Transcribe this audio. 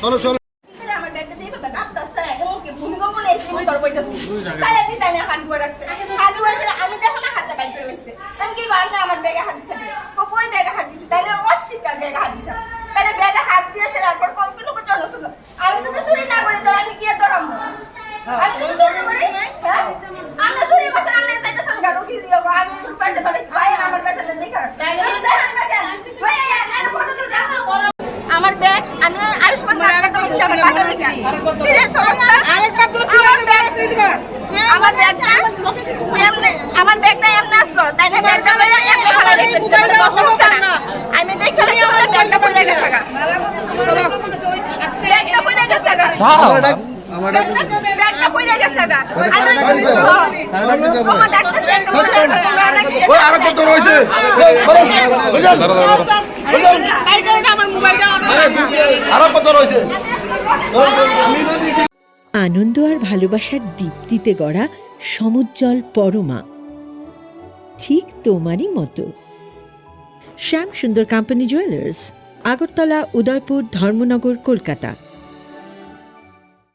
চলো চলো আমার ব্যাগটা দিয়ে ব্যাগ আপতাছে ওকে ভূমিকম্প নেছে আমি তোর কইতাছি সারা দিন তাই না হাত ধরে রাখছে হাত ধরে আমি দেখো না হাতটা বাইরে হইছে আমি কি করব আমার ব্যাগে হাত দিছে কই ব্যাগে হাত দিছে তাই না অস্বীকার ব্যাগে হাত দিছে তাহলে ব্যাগে হাত দিয়ে সে তারপর কোন কোন লোক চলো শুনো আমি তো চুরি না করে তো আমি কি ডরাম আমি তো চুরি করি হ্যাঁ আমরা চুরি করছ না আমি যাইতাছাম গাড়ি উঠি দিও আমি পয়সা ধরেছি ভাই আমার পয়সাটা দেখা ভাই আর ফটো তো দেখো আমার ব্যাগ আমি আয়ুষ্মান কার্ড করছি আমার টাকা দিছি সিরিয়াস অবস্থা আরেকটা তো সিরিয়াস ব্যাগ দিবা আমার ব্যাগটা এমনি আমার ব্যাগটা এমনি আসলো তাই না ব্যাগটা লইয়া এমনি ফেলা রেখেছি আমি দেখে রেখে বলে ব্যাগটা পড়ে গেছে গা ব্যাগটা পড়ে গেছে গা আমার ব্যাগটা পড়ে গেছে গা আমার ডাক্তার ওই আর কত রইছে বুঝছেন তাই কারণে আমার মোবাইলটা আর কত রইছে আনন্দ আর ভালোবাসার দীপ্তিতে গড়া সমুজ্জ্বল পরমা, ঠিক তোমারই মতো। শ্যাম সুন্দর কোম্পানি জুয়েলার্স, আগরতলা, উদয়পুর, ধর্মনগর, কলকাতা।